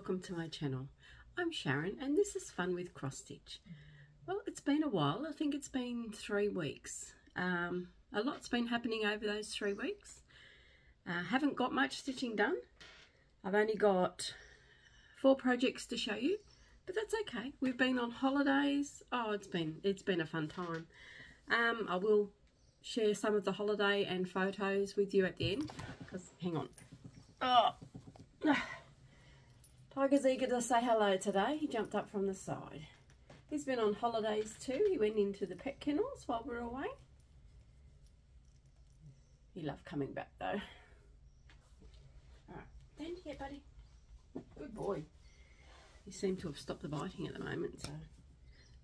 welcome to my channel. I'm Sharon and this is Fun with Cross Stitch. Well, it's been a while. I think it's been 3 weeks. A lot's been happening over those 3 weeks. Haven't got much stitching done. I've only got 4 projects to show you, but that's okay. We've been on holidays. Oh, it's been a fun time. I will share some of the holiday and photos with you at the end. Because hang on. Oh, Tiger's eager to say hello today. He jumped up from the side. He's been on holidays too. He went into the pet kennels while we were away. He loved coming back though. Alright, stand here, buddy. Good boy. He seemed to have stopped the biting at the moment, so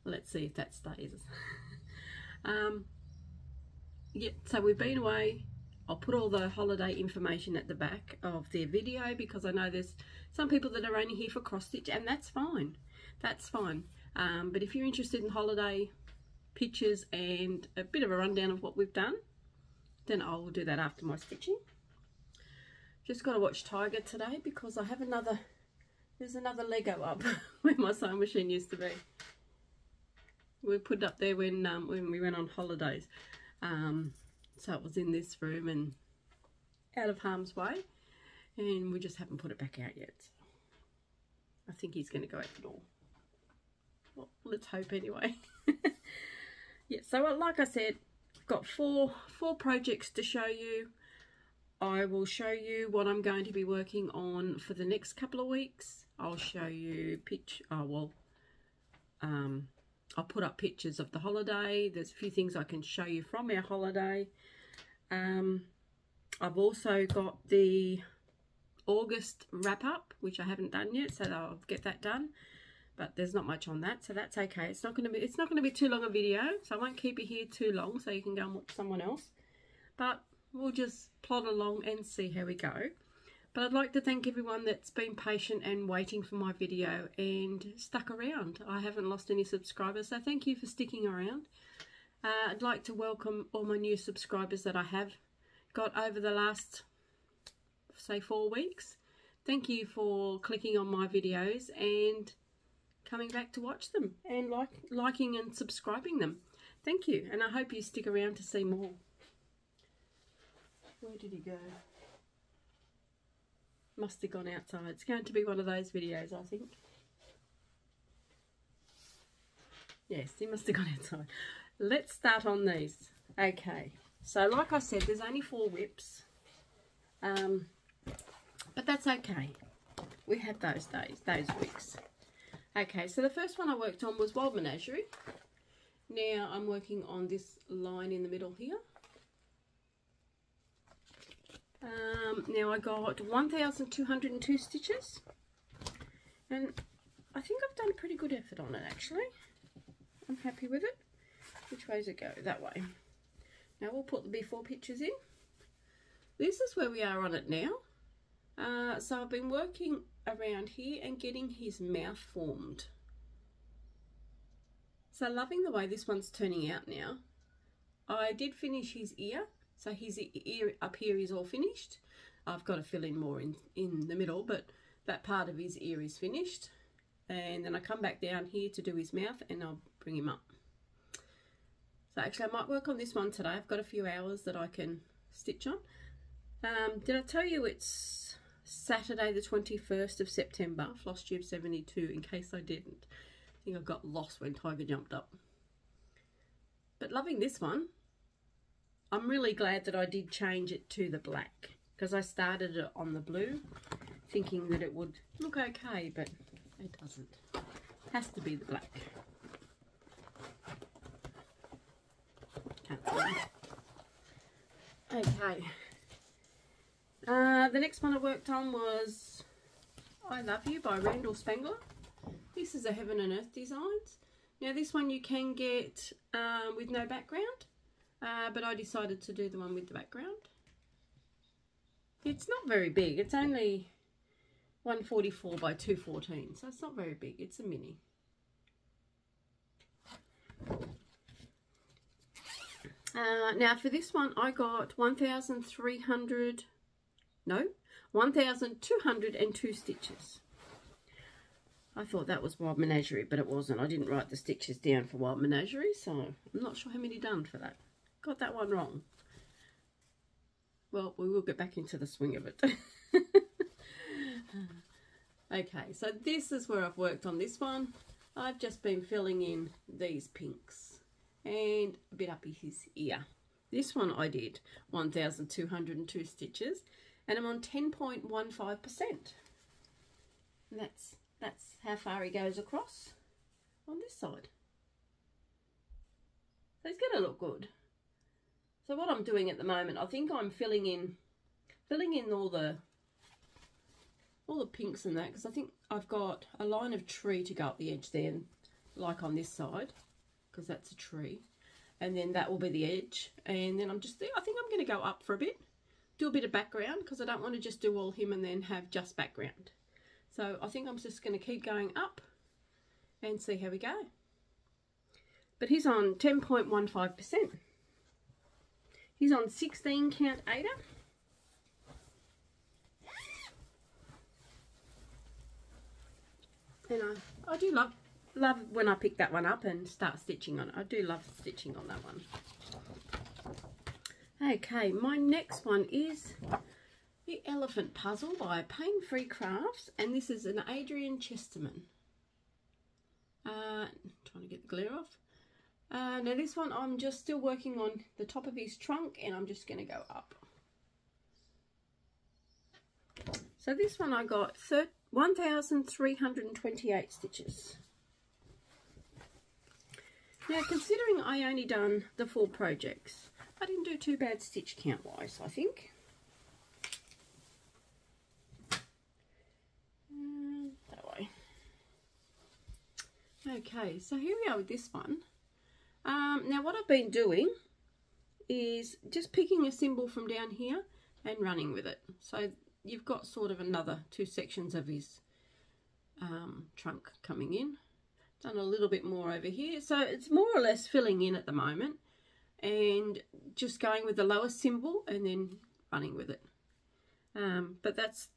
let's see if that stays. Yeah, so we've been away. I'll put all the holiday information at the back of their video because I know there's some people that are only here for cross stitch, and that's fine. That's fine. But if you're interested in holiday pictures and a bit of a rundown of what we've done, then I will do that after my stitching. Just got to watch Tiger today because I have there's another Lego up where my sewing machine used to be. We put it up there when we went on holidays. So it was in this room and out of harm's way, and we just haven't put it back out yet. So I think he's going to go out the door. Well, let's hope anyway. Yeah, so like I said, I've got four projects to show you. I will show you what I'm going to be working on for the next couple of weeks. I'll show you I'll put up pictures of the holiday. There's a few things I can show you from our holiday. I've also got the August wrap up, which I haven't done yet, so I'll get that done. But there's not much on that, so that's okay. It's not going to be too long a video, so I won't keep you here too long, so you can go and watch someone else. But we'll just plod along and see how we go. But I'd like to thank everyone that's been patient and waiting for my video and stuck around. I haven't lost any subscribers, so thank you for sticking around. I'd like to welcome all my new subscribers that I have got over the last, say, 4 weeks. Thank you for clicking on my videos and coming back to watch them and liking and subscribing them. Thank you, and I hope you stick around to see more. Where did he go? Must have gone outside. It's going to be one of those videos, I think. Yes, he must have gone outside. Let's start on these. Okay, so like I said, there's only 4 whips. But that's okay. We have those days, those weeks. Okay, so the first one I worked on was Wild Menagerie. Now I'm working on this line in the middle here. Now I got 1,202 stitches, and I think I've done a pretty good effort on it actually. I'm happy with it. Which way does it go? That way. Now we'll put the before pictures in. This is where we are on it now. So I've been working around here and getting his mouth formed. So loving the way this one's turning out now. I did finish his ear. So his ear up here is all finished. I've got to fill in more in the middle, but that part of his ear is finished. And then I come back down here to do his mouth and I'll bring him up. So actually I might work on this one today. I've got a few hours that I can stitch on. Did I tell you it's Saturday the 21st of September, flosstube 72, in case I didn't. I think I got lost when Tiger jumped up. But loving this one. I'm really glad that I did change it to the black, because I started it on the blue thinking that it would look okay, but it doesn't. It has to be the black. Can't see. Okay. The next one I worked on was I Love You by Randall Spangler. This is a Heaven and Earth Designs. Now this one you can get with no background. But I decided to do the one with the background. It's not very big. It's only 144 by 214, so it's not very big. It's a mini. Now for this one I got 1,202 stitches. I thought that was Wild Menagerie, but it wasn't. I didn't write the stitches down for Wild Menagerie, so I'm not sure how many done for that. Got that one wrong. Well, we will get back into the swing of it. Okay, so this is where I've worked on this one. I've just been filling in these pinks and a bit up his ear. This one I did 1,202 stitches, and I'm on 10.15%. And that's how far he goes across on this side. So it's going to look good. So what I'm doing at the moment, I think I'm filling in all the pinks and that, because I think I've got a line of tree to go up the edge there, like on this side, because that's a tree, and then that will be the edge, and then I think I'm going to go up for a bit, do a bit of background, because I don't want to just do all him and then have just background. So I think I'm just going to keep going up and see how we go. But he's on 10.15%. He's on 16 count Ada. And I do love when I pick that one up and start stitching on it. I do love stitching on that one. Okay, my next one is The Elephant Puzzle by Paine Free Crafts, and this is an Adrian Chesterman. Trying to get the glare off. Now this one I'm just still working on the top of his trunk, and I'm just going to go up. So this one I got 1,328 stitches. Now considering I only done the 4 projects, I didn't do too bad stitch count wise, I think. That way. Okay, so here we are with this one. Now what I've been doing is just picking a symbol from down here and running with it. So you've got sort of another 2 sections of his trunk coming in. Done a little bit more over here. So it's more or less filling in at the moment and just going with the lowest symbol and then running with it. But that's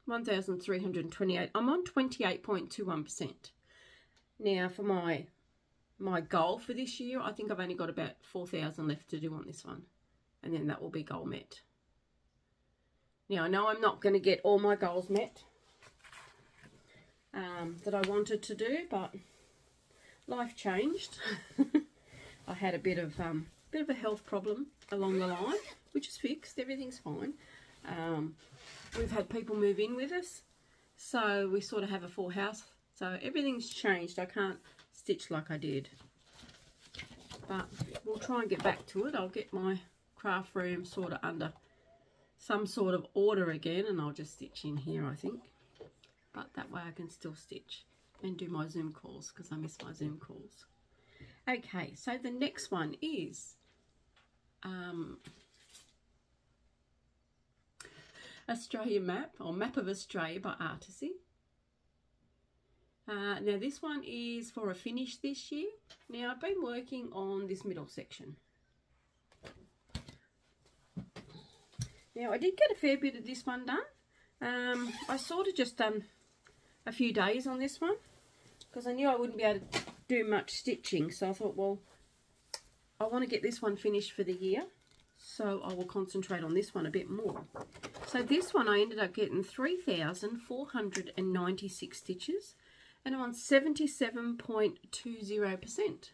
1,328. I'm on 28.21%. Now for my goal for this year, I think I've only got about 4,000 left to do on this one, and then that will be goal met. Now I know I'm not going to get all my goals met that I wanted to do, but life changed. I had a bit of a health problem along the line, which is fixed. Everything's fine. We've had people move in with us, so we sort of have a full house. So everything's changed. I can't stitch like I did, but we'll try and get back to it. I'll get my craft room sort of under some sort of order again, and I'll just stitch in here, I think. But that way I can still stitch and do my Zoom calls, because I miss my Zoom calls. Okay, so the next one is Australia Map, or Map of Australia by Artecy. Now this one is for a finish this year. Now I've been working on this middle section. Now I did get a fair bit of this one done. I sort of just done a few days on this one because I knew I wouldn't be able to do much stitching, so I thought, well, I want to get this one finished for the year, so I will concentrate on this one a bit more. So this one I ended up getting 3,496 stitches, and I'm on 77.20%.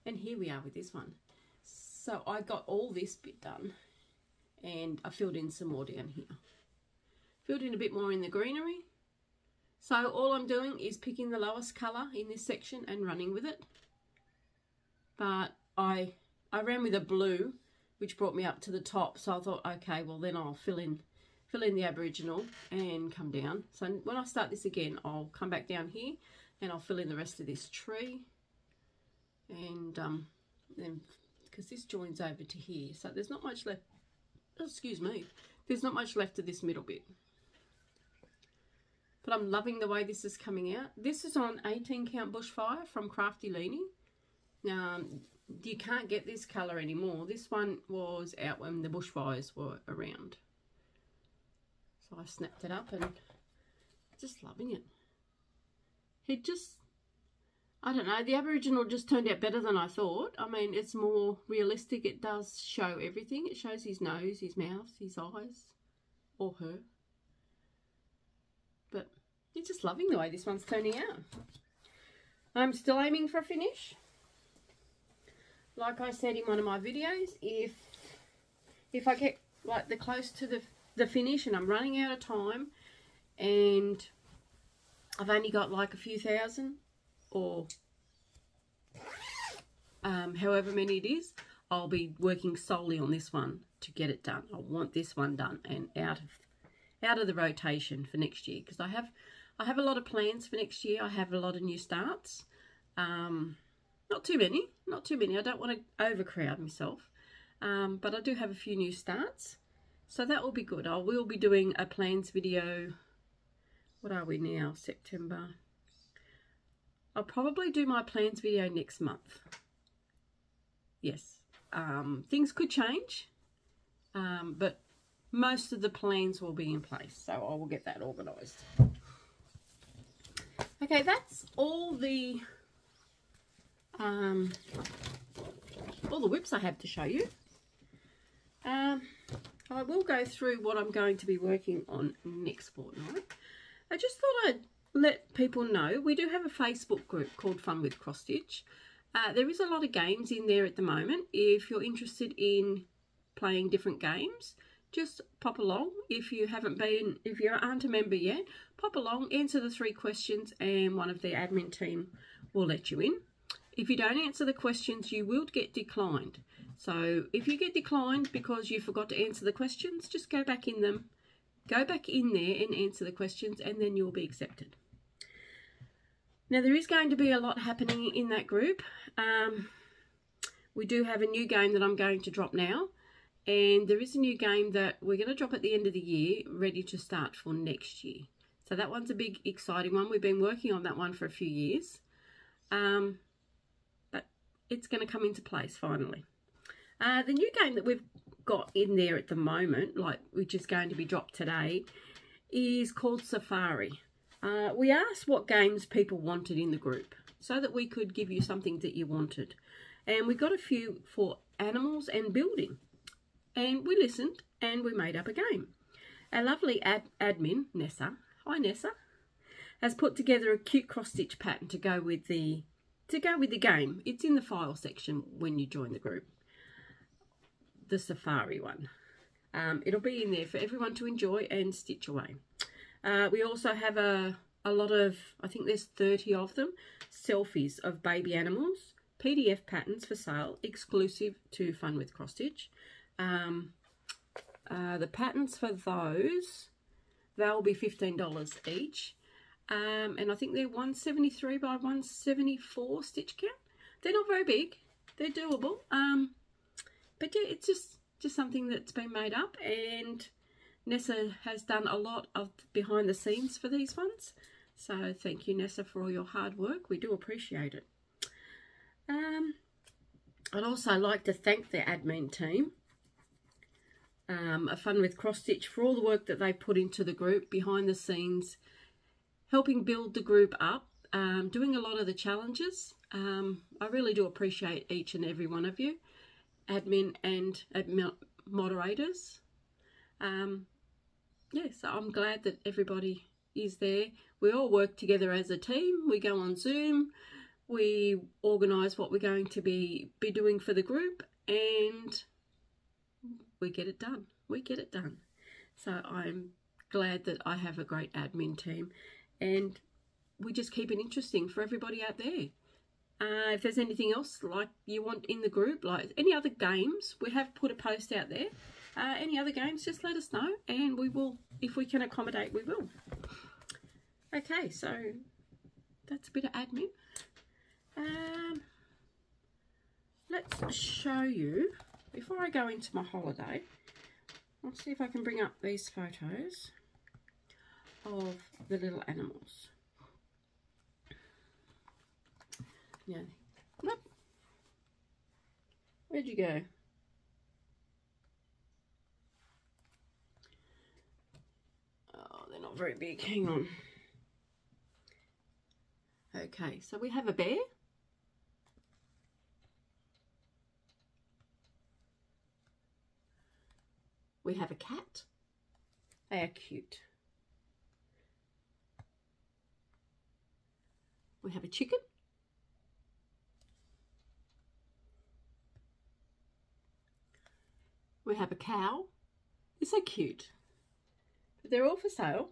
And here we are with this one. So I got all this bit done, and I filled in some more down here. Filled in a bit more in the greenery. So all I'm doing is picking the lowest colour in this section and running with it. But I ran with a blue, which brought me up to the top. So I thought, okay, well then I'll fill in the Aboriginal and come down. So when I start this again, I'll come back down here and I'll fill in the rest of this tree. And then, because this joins over to here, so there's not much left. Excuse me, there's not much left of this middle bit. But I'm loving the way this is coming out. This is on 18 count bushfire from Crafty Leanie. Now, you can't get this colour anymore. This one was out when the bushfires were around. So I snapped it up and just loving it. it just, I don't know, the Aboriginal just turned out better than I thought. I mean, it's more realistic. It does show everything. It shows his nose, his mouth, his eyes, or her. But you're just loving the way this one's turning out. I'm still aiming for a finish. Like I said in one of my videos, if I get like the close to the finish and I'm running out of time and I've only got like a few thousand or however many it is, I'll be working solely on this one to get it done. I want this one done and out of the rotation for next year, because I have a lot of plans for next year. I have a lot of new starts. Not too many. I don't want to overcrowd myself. But I do have a few new starts. So that will be good. I will be doing a plans video. What are we now? September. I'll probably do my plans video next month. Yes. Things could change. But most of the plans will be in place. So I will get that organised. Okay, that's all the whips I have to show you. I will go through what I'm going to be working on next fortnight. I just thought I'd let people know we do have a Facebook group called Fun with Cross Stitch. There is a lot of games in there at the moment. If you're interested in playing different games, just pop along. If you aren't a member yet, pop along, answer the 3 questions, and one of the admin team will let you in. If you don't answer the questions, you will get declined. So if you get declined because you forgot to answer the questions, just go back in there and answer the questions, and then you'll be accepted. Now, there is going to be a lot happening in that group. We do have a new game that I'm going to drop now, and there is a new game that we're going to drop at the end of the year, ready to start for next year. So that one's a big, exciting one. We've been working on that one for a few years. But it's going to come into place finally. The new game that we've got in there at the moment, which is going to be dropped today, is called Safari. We asked what games people wanted in the group so that we could give you something that you wanted. And we got a few for animals and building. And we listened and we made up a game. Our lovely admin, Nessa, hi Nessa, has put together a cute cross-stitch pattern to go with the game. It's in the file section when you join the group. The Safari one. It'll be in there for everyone to enjoy and stitch away. We also have a lot of, I think there's 30 of them, selfies of baby animals, PDF patterns for sale, exclusive to Fun with Cross Stitch. The patterns for those, they'll be $15 each. And I think they're 173 by 174 stitch count. They're not very big. They're doable. But yeah, it's just something that's been made up, and Nessa has done a lot of behind the scenes for these ones. So thank you, Nessa, for all your hard work. We do appreciate it. I'd also like to thank the admin team, Fun with Cross Stitch, for all the work that they put into the group behind the scenes, helping build the group up, doing a lot of the challenges. I really do appreciate each and every one of you, admin and moderators. Yeah, so I'm glad that everybody is there. We all work together as a team. We go on Zoom. We organise what we're going to be doing for the group, and we get it done. We get it done. So I'm glad that I have a great admin team, and we just keep it interesting for everybody out there. If there's anything else like you want in the group, like any other games, we have put a post out there. Any other games, just let us know, and we will, if we can accommodate, we will. Okay, so that's a bit of admin. Let's show you, before I go into my holiday, I'll see if I can bring up these photos of the little animals. Yeah. Nope. Where'd you go? Oh, they're not very big. Hang on. Okay, so we have a bear. We have a cat. They are cute. We have a chicken. We have a cow. They're so cute. But they're all for sale.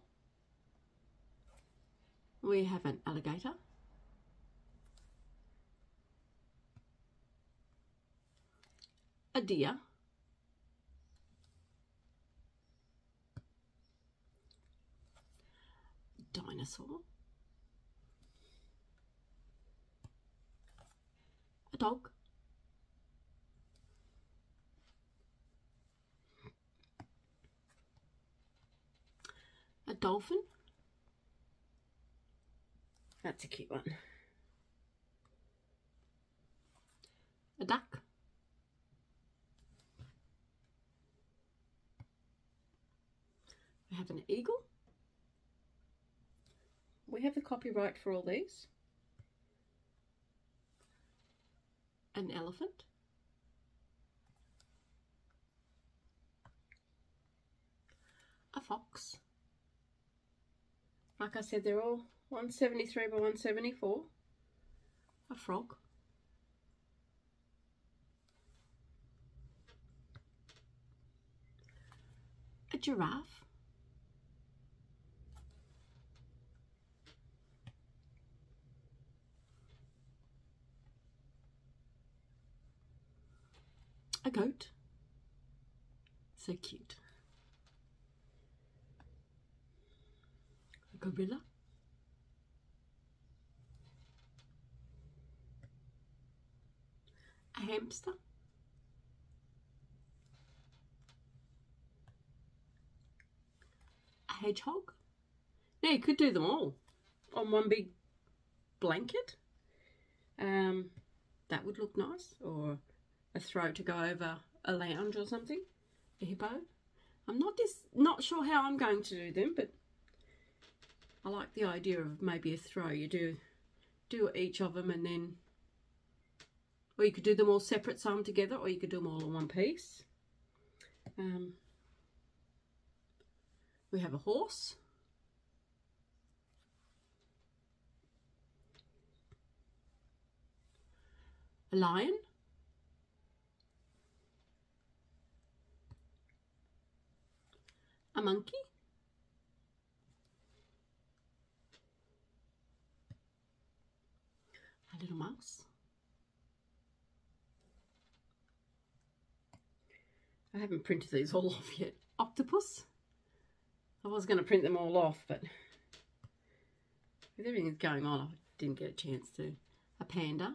We have an alligator. A deer. Dinosaur. A dog. A dolphin. That's a cute one. A duck. We have an eagle. We have the copyright for all these. An elephant. A fox. Like I said, they're all 173 by 174. A frog. A giraffe. A goat. So cute. A gorilla. A hamster. A hedgehog. Now you could do them all on one big blanket. That would look nice, or a throw to go over a lounge or something. A hippo. I'm not sure how I'm going to do them, but I like the idea of maybe a throw. You do each of them, and then, or you could do them all separate, sew them together, or you could do them all in one piece. We have a horse. A lion. A monkey. A little mouse. I haven't printed these all off yet. Octopus. I was going to print them all off, but with everything that's going on, I didn't get a chance to. A panda.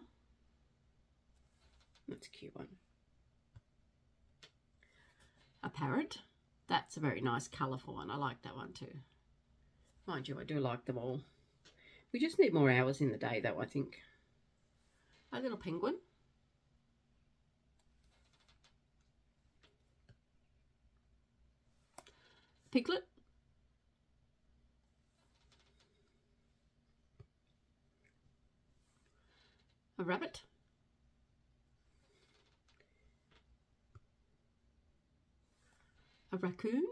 That's a cute one. A parrot. That's a very nice colourful one. I like that one too. Mind you, I do like them all. We just need more hours in the day though, I think. A little penguin. Piglet. A rabbit. A raccoon.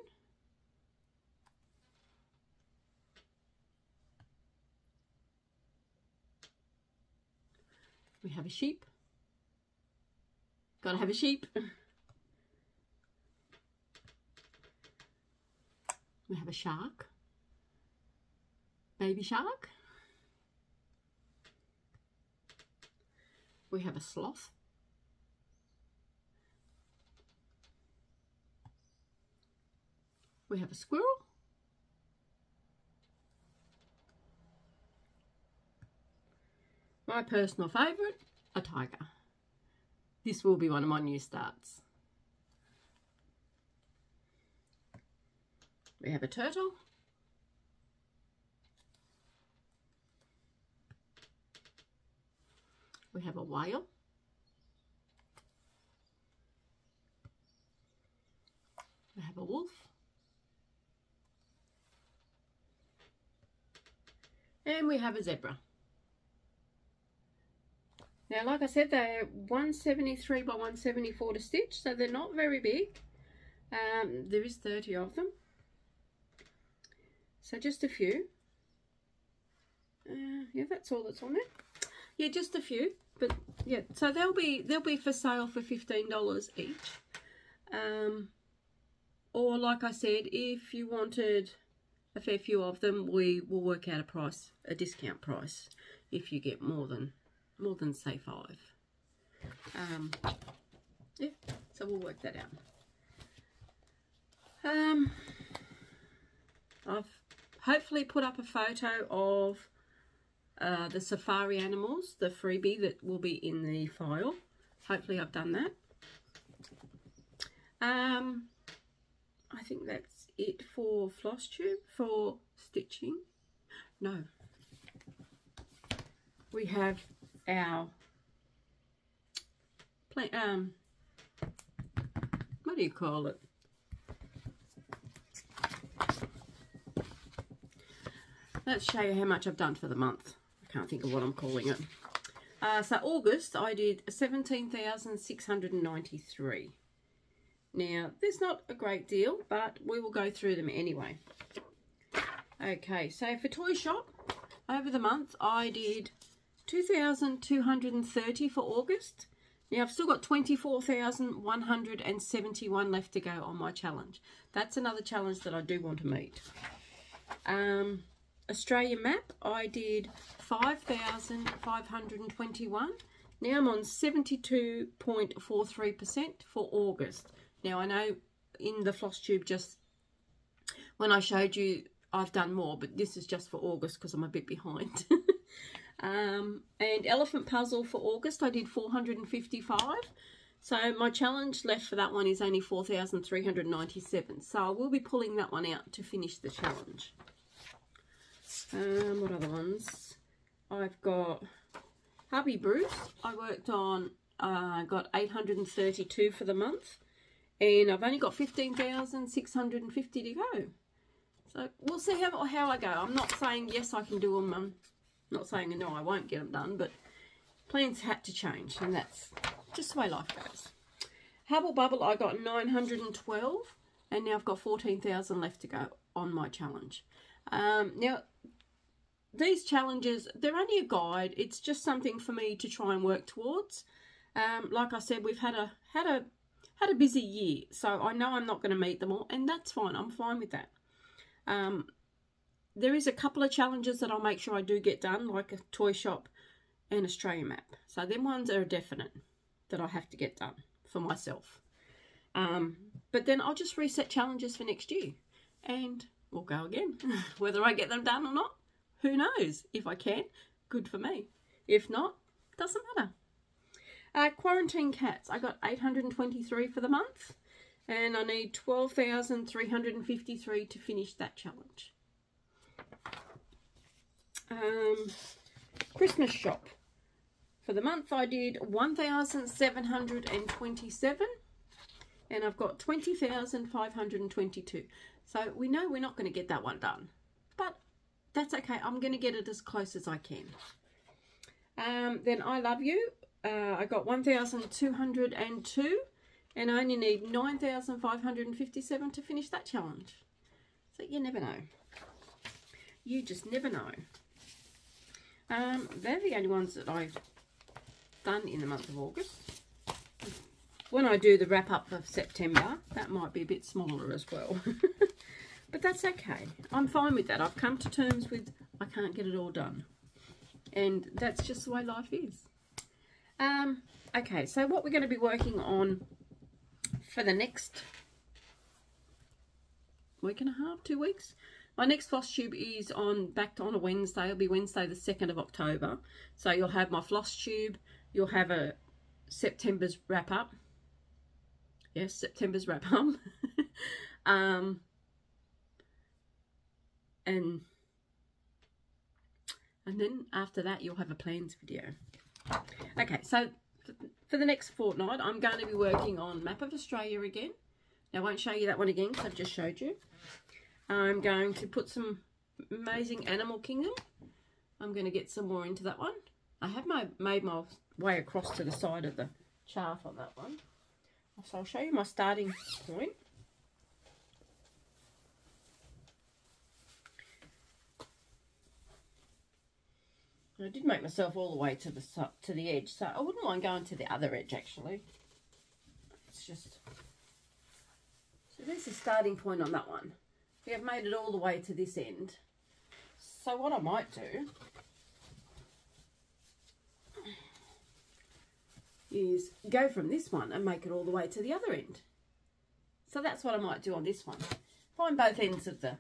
We have a sheep. Gotta have a sheep. We have a shark. Baby shark. We have a sloth. We have a squirrel. My personal favourite, a tiger. This will be one of my new starts. We have a turtle. We have a whale. We have a wolf. And we have a zebra. Now, like I said, they're 173 by 174 to stitch, so they're not very big. There is 30 of them, so just a few. Yeah, that's all that's on there. Yeah, just a few, but yeah, so they'll be for sale for $15 each. Or like I said, if you wanted a fair few of them, we will work out a price, a discount price, if you get more than say 5. Yeah, so we'll work that out. I've hopefully put up a photo of the safari animals, the freebie that will be in the file. Hopefully I've done that. I think that's it for floss tube for stitching. No, we have our what do you call it? Let's show you how much I've done for the month. I can't think of what I'm calling it. So August, I did 17,693. Now, there's not a great deal, but we will go through them anyway. Okay, so for Toy Shop, over the month, I did 2,230 for August. Now, I've still got 24,171 left to go on my challenge. That's another challenge that I do want to meet. Australian map, I did 5,521. Now I'm on 72.43% for August. Now I know in the floss tube, just when I showed you, I've done more, but this is just for August because I'm a bit behind. And elephant puzzle for August, I did 455. So my challenge left for that one is only 4,397. So I will be pulling that one out to finish the challenge. What other ones? I've got Hubby Bruce. I worked on, got 832 for the month. And I've only got 15,650 to go. So we'll see how I go. I'm not saying yes, I can do them. I'm not saying no, I won't get them done. But plans had to change. And that's just the way life goes. Hubble Bubble, I got 912. And now I've got 14,000 left to go on my challenge. Now, these challenges, they're only a guide. It's just something for me to try and work towards. Like I said, we've had a busy year, so I know I'm not going to meet them all, and that's fine. I'm fine with that. There is a couple of challenges that I'll make sure I do get done, like a Toy Shop and Australian map. So them ones are definite that I have to get done for myself. But then I'll just reset challenges for next year, and we'll go again. Whether I get them done or not, who knows? If I can, good for me. If not, doesn't matter. Quarantine cats, I got 823 for the month, and I need 12,353 to finish that challenge. Christmas shop, for the month I did 1,727, and I've got 20,522. So we know we're not going to get that one done, but that's okay. I'm going to get it as close as I can. Then I Love You. I got 1,202, and I only need 9,557 to finish that challenge. So you never know. You just never know. They're the only ones that I've done in the month of August. When I do the wrap up of September, that might be a bit smaller as well. But that's okay. I'm fine with that. I've come to terms with I can't get it all done. And that's just the way life is. Okay, so what we're going to be working on for the next week and a half, 2 weeks. My next floss tube is back on a Wednesday. It'll be Wednesday the 2nd of October. So you'll have my floss tube. You'll have a September's wrap up. Yes, September's wrap up. And then after that, you'll have a plans video. Okay, so for the next fortnight, I'm going to be working on Map of Australia again. Now, I won't show you that one again because I've just showed you. I'm going to put some amazing Animal Kingdom. I'm going to get some more into that one. I have made my way across to the side of the chart on that one. So I'll show you my starting point. I did make myself all the way to the edge, so I wouldn't mind going to the other edge actually. It's just, so there's the starting point on that one. We have made it all the way to this end. So what I might do is go from this one and make it all the way to the other end. So that's what I might do on this one. Find both ends of the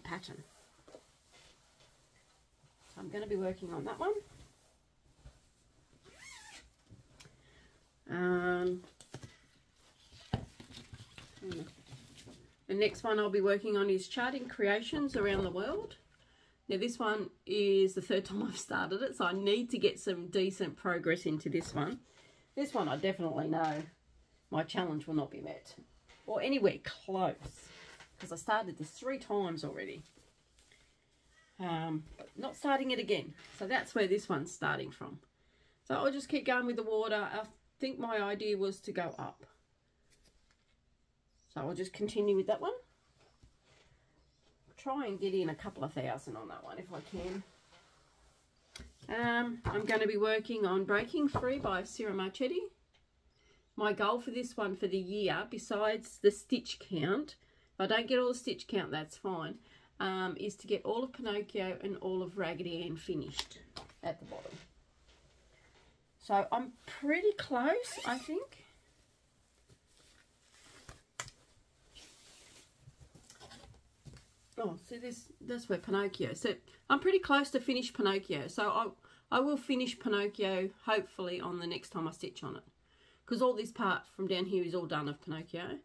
pattern. So I'm going to be working on that one. The next one I'll be working on is charting creations around the world. Now this one is the third time I've started it, so I need to get some decent progress into this one. This one I definitely know my challenge will not be met, or anywhere close, because I started this 3 times already. Not starting it again, so that's where this one's starting from. So I'll just keep going with the water. I think my idea was to go up, so I'll just continue with that one. Try and get in a couple of thousand on that one if I can. I'm going to be working on Breaking Free by Sarah Marchetti. My goal for this one for the year, besides the stitch count, if I don't get all the stitch count, that's fine, is to get all of Pinocchio and all of Raggedy Ann finished at the bottom. So I'm pretty close, I think. Oh, so that's where Pinocchio. So I'm pretty close to finish Pinocchio. So I will finish Pinocchio hopefully on the next time I stitch on it, because all this part from down here is all done of Pinocchio.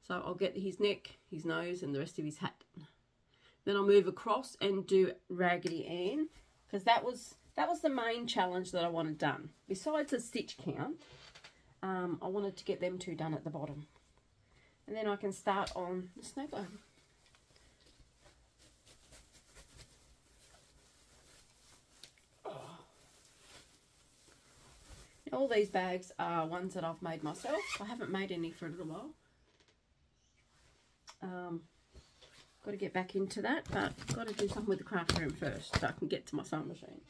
So I'll get his neck, his nose, and the rest of his hat. Then I'll move across and do Raggedy Ann, because that was the main challenge that I wanted done. Besides the stitch count, I wanted to get them 2 done at the bottom, and then I can start on the snow globe. All these bags are ones that I've made myself. I haven't made any for a little while. Got to get back into that, but got to do something with the craft room first so I can get to my sewing machine.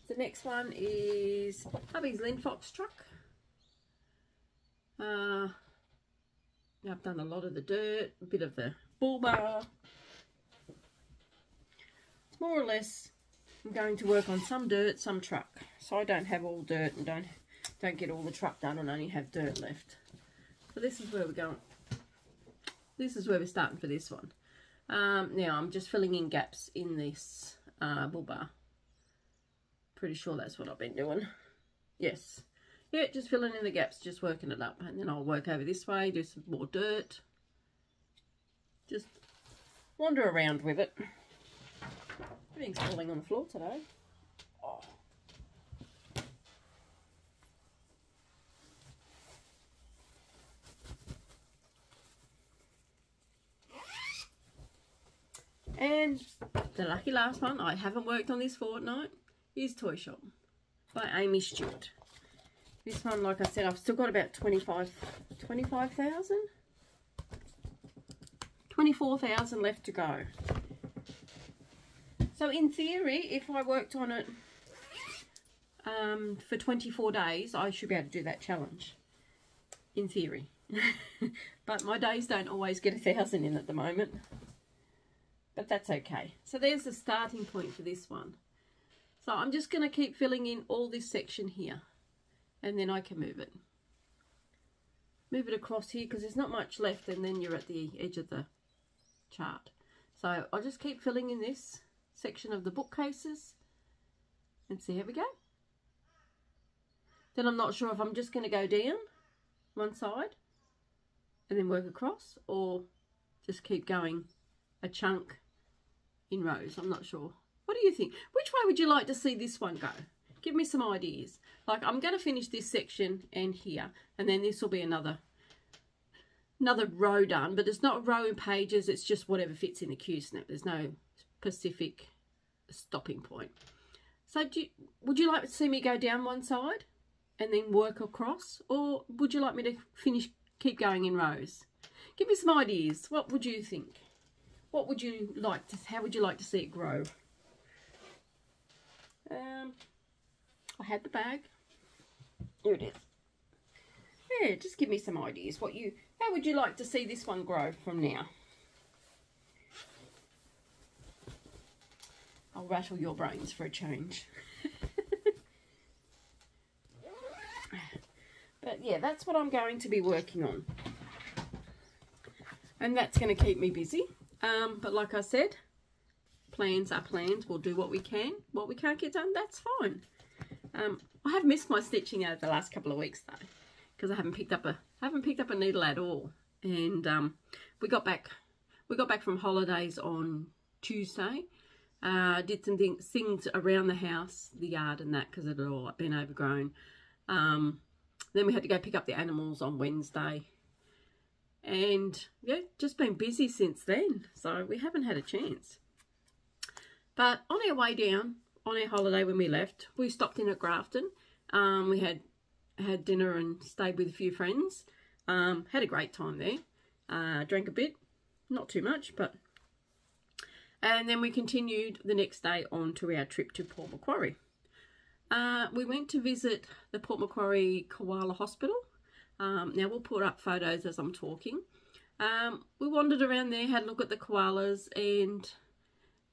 The next one is hubby's Linfox truck. I've done a lot of the dirt, a bit of the bull bar. More or less, I'm going to work on some dirt, some truck. So I don't have all dirt and don't get all the truck done and only have dirt left. So this is where we're going. This is where we're starting for this one. Now I'm just filling in gaps in this bull bar. Pretty sure that's what I've been doing. Yes. Yeah, just filling in the gaps, just working it up. And then I'll work over this way, do some more dirt. Just wander around with it. Everything's falling on the floor today. Oh. And the lucky last one I haven't worked on this fortnight is Toy Shop by Amy Stewart. This one, like I said, I've still got about 25,000? 24,000 left to go. So in theory, if I worked on it for 24 days, I should be able to do that challenge. In theory. But my days don't always get 1,000 in at the moment. But that's okay. So there's the starting point for this one. So I'm just going to keep filling in all this section here. And then I can move it. Move it across here because there's not much left, and then you're at the edge of the chart. So I'll just keep filling in this section of the bookcases and see how we go. Then I'm not sure if I'm just going to go down one side and then work across, or just keep going a chunk in rows. I'm not sure. What do you think? Which way would you like to see this one go? Give me some ideas. Like, I'm going to finish this section and here, and then this will be another row done, but it's not a row in pages, it's just whatever fits in the Q snap. There's no specific stopping point. So would you like to see me go down one side and then work across, or would you like me to keep going in rows? Give me some ideas. What would you think? What would you like to, how would you like to see it grow? I had the bag. Here it is. Yeah, just give me some ideas. How would you like to see this one grow from now? I'll rattle your brains for a change. But yeah, that's what I'm going to be working on. And that's going to keep me busy. But like I said, plans are plans. We'll do what we can. What we can't get done, that's fine. I have missed my stitching over the last couple of weeks though, because I haven't picked up a needle at all. And we got back from holidays on Tuesday. Did some things around the house, the yard and that, because it had all been overgrown. Then we had to go pick up the animals on Wednesday. And yeah, just been busy since then. So we haven't had a chance. But on our way down, on our holiday when we left, we stopped in at Grafton. We had dinner and stayed with a few friends. Had a great time there. Drank a bit, not too much, but... And then we continued the next day on to our trip to Port Macquarie. We went to visit the Port Macquarie Koala Hospital. Now we'll put up photos as I'm talking. We wandered around there, had a look at the koalas, and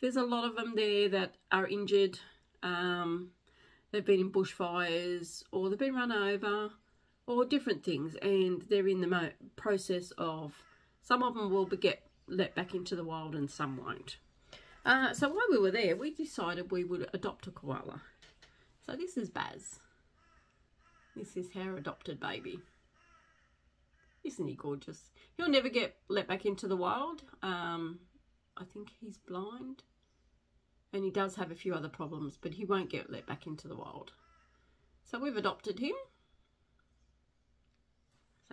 there's a lot of them there that are injured. They've been in bushfires, or they've been run over, or different things, and they're in the process of, some of them will get let back into the wild and some won't. So while we were there, we decided we would adopt a koala. So this is Baz. This is our adopted baby. Isn't he gorgeous? He'll never get let back into the wild. I think he's blind. And he does have a few other problems, but he won't get let back into the wild. So we've adopted him.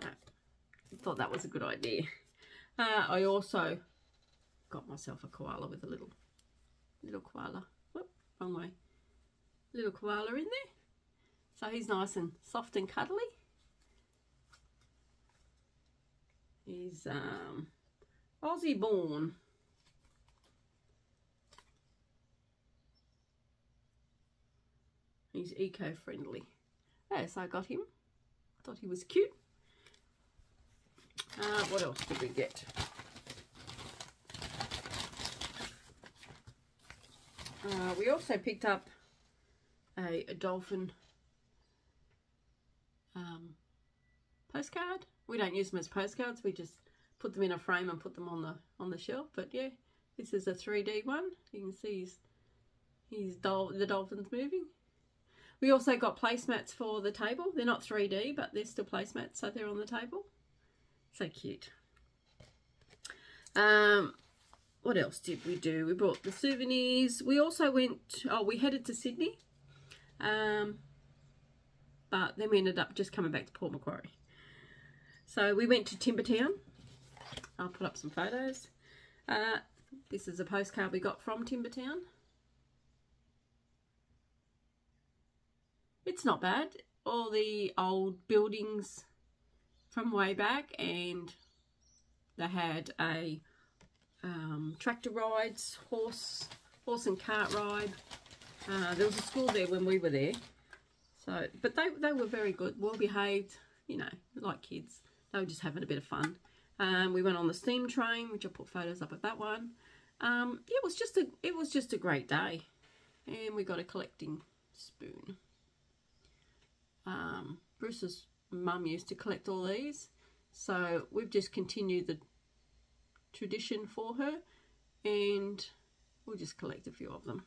So I thought that was a good idea. I also got myself a koala with a little koala. Whoop, wrong way. Little koala in there. So he's nice and soft and cuddly. He's Aussie born. He's eco-friendly. Yeah, so I got him. I thought he was cute. What else did we get? We also picked up a dolphin postcard. We don't use them as postcards. We just put them in a frame and put them on the shelf. But yeah, this is a 3D one. You can see the dolphin's moving. We also got placemats for the table. They're not 3D, but they're still placemats, so they're on the table. So cute. What else did we do? We brought the souvenirs. We also we headed to Sydney. But then we ended up just coming back to Port Macquarie. So we went to Timbertown. I'll put up some photos. This is a postcard we got from Timbertown. It's not bad. All the old buildings from way back, and they had a tractor rides, horse and cart ride. There was a school there when we were there. So, but they were very good, well behaved, you know, like kids. They were just having a bit of fun. We went on the steam train, which I put photos up of that one. It was just a great day, and we got a collecting spoon. Bruce's mum used to collect all these, so we've just continued the tradition for her, and we'll just collect a few of them.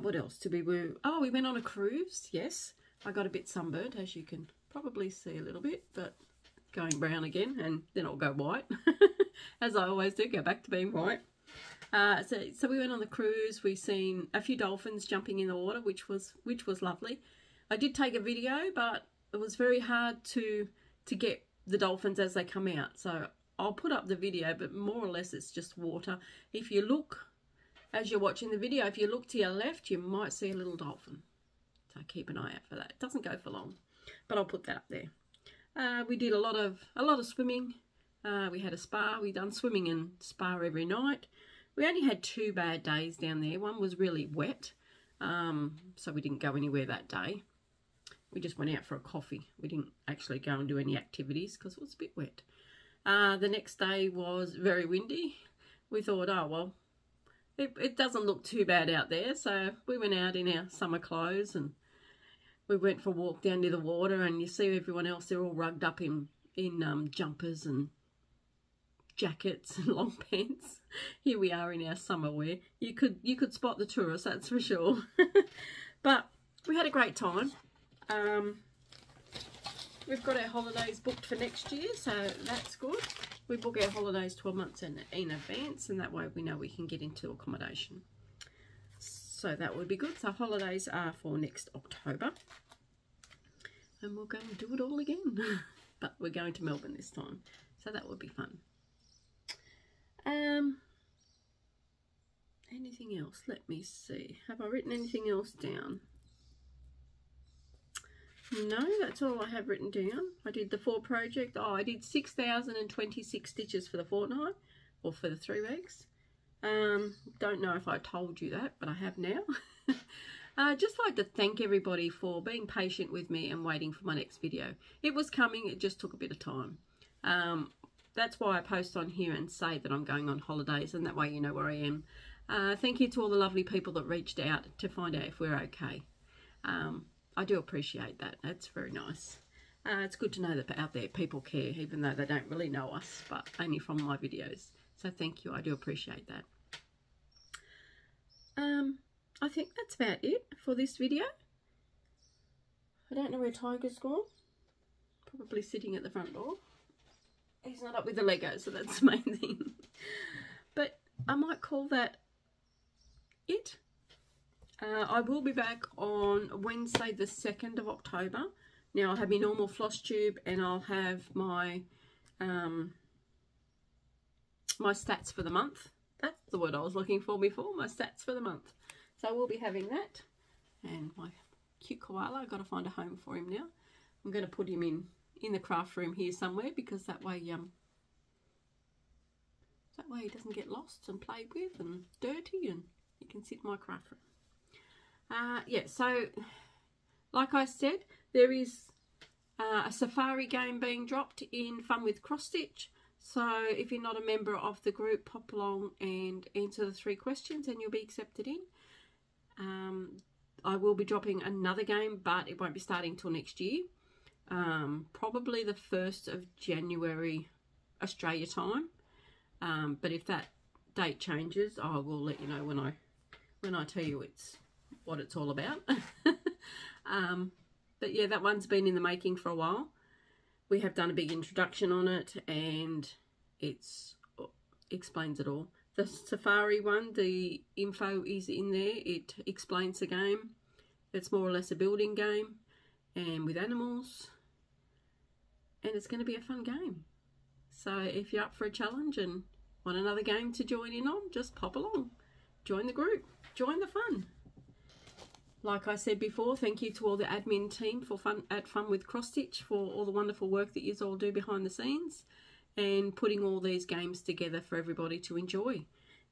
What else did we do? Oh, we went on a cruise. Yes, I got a bit sunburned, as you can probably see a little bit, but going brown again, and then I'll go white as I always do, go back to being white. So we went on the cruise. We seen a few dolphins jumping in the water, which was lovely. I did take a video, but it was very hard to get the dolphins as they come out. So I'll put up the video, but more or less it's just water. If you look as you're watching the video, if you look to your left, you might see a little dolphin. So keep an eye out for that. It doesn't go for long, but I'll put that up there. We did a lot of swimming. We had a spa. We done swimming and spa every night. We only had 2 bad days down there. One was really wet, so we didn't go anywhere that day. We just went out for a coffee. We didn't actually go and do any activities because it was a bit wet. The next day was very windy. We thought, oh, well, it doesn't look too bad out there. So we went out in our summer clothes and we went for a walk down near the water, and you see everyone else, they're all rugged up in jumpers and jackets and long pants. Here we are in our summer wear. You could spot the tourists, that's for sure. But we had a great time. We've got our holidays booked for next year, so that's good. We book our holidays 12 months in advance, and that way we know we can get into accommodation. So that would be good. So holidays are for next October, and we'll go and do it all again. But we're going to Melbourne this time, so that would be fun. Anything else? Let me see. Have I written anything else down? No, that's all I have written down. I did the 4 project. Oh, I did 6,026 stitches for the fortnight, or for the 3 weeks. Don't know if I told you that, but I have now. Just like to thank everybody for being patient with me and waiting for my next video. It was coming, it just took a bit of time. That's why I post on here and say that I'm going on holidays, and that way you know where I am. Thank you to all the lovely people that reached out to find out if we're okay. I do appreciate that. That's very nice. It's good to know that out there people care, even though they don't really know us, but only from my videos. So thank you. I do appreciate that. I think that's about it for this video. I don't know where Tiger's gone. Probably sitting at the front door. He's not up with the Lego, so that's the main thing. But I might call that it. I will be back on Wednesday the 2nd of October. Now I'll have my normal floss tube, and I'll have my my stats for the month. That's the word I was looking for before, my stats for the month. So I will be having that. And my cute koala, I've got to find a home for him now. I'm going to put him in the craft room here somewhere, because that way he doesn't get lost and played with and dirty, and he can sit in my craft room. Yeah, so like I said, there is a safari game being dropped in Fun with Cross Stitch. So if you're not a member of the group, pop along and answer the 3 questions and you'll be accepted in. I will be dropping another game, but it won't be starting till next year. Probably the 1st of January Australia time. But if that date changes, I will let you know when I tell you what it's all about. But yeah, that one's been in the making for a while. We have done a big introduction on it, and it explains it all. The safari one, the info is in there. It explains the game. It's more or less a building game, and with animals, and it's going to be a fun game. So if you're up for a challenge and want another game to join in on, just pop along, join the group, join the fun. Like I said before, thank you to all the admin team for Fun with Cross Stitch for all the wonderful work that you all do behind the scenes and putting all these games together for everybody to enjoy.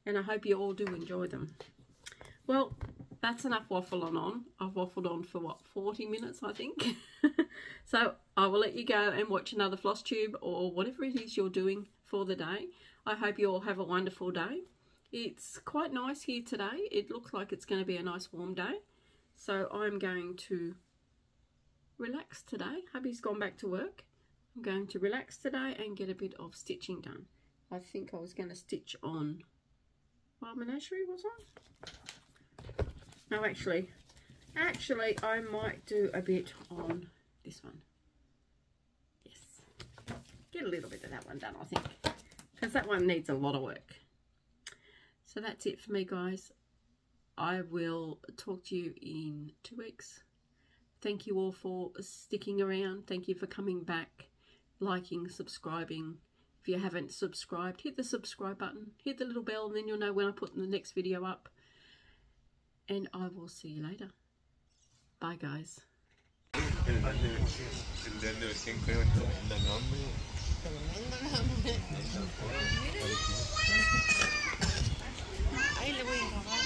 And I hope you all do enjoy them. Well, that's enough waffling on. I've waffled on for what, 40 minutes I think. So I will let you go and watch another floss tube or whatever it is you're doing for the day. I hope you all have a wonderful day. It's quite nice here today. It looks like it's going to be a nice warm day. So I'm going to relax today. Hubby's gone back to work. I'm going to relax today and get a bit of stitching done. I think I was going to stitch on my menagerie, was I? No, actually I might do a bit on this one. Yes. Get a little bit of that one done, I think, because that one needs a lot of work. So that's it for me, guys. I will talk to you in 2 weeks. Thank you all for sticking around. Thank you for coming back, liking, subscribing, If you haven't subscribed, hit the subscribe button, hit the little bell, and then you'll know when I put the next video up. And I will see you later. Bye, guys. Ahí le voy a grabar.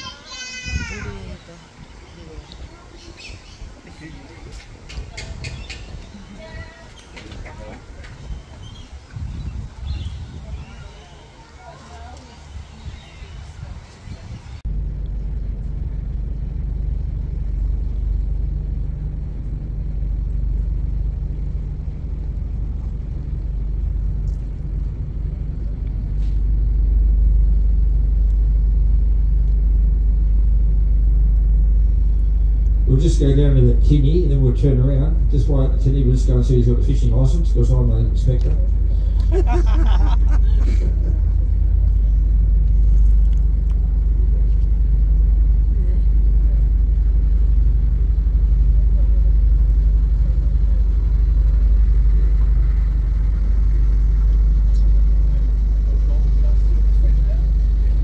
We'll just go down to the tinny and then we'll turn around. Just wait at the tinny, we'll just go and see he's got a fishing licence because I'm an inspector. We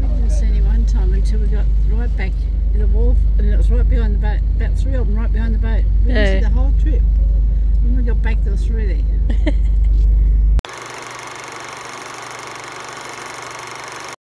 didn't see any one time until we got right back in the wharf, and it was right behind the boat, about 3 of them right behind the boat. We didn't see the whole trip. When we got back, there was 3 there.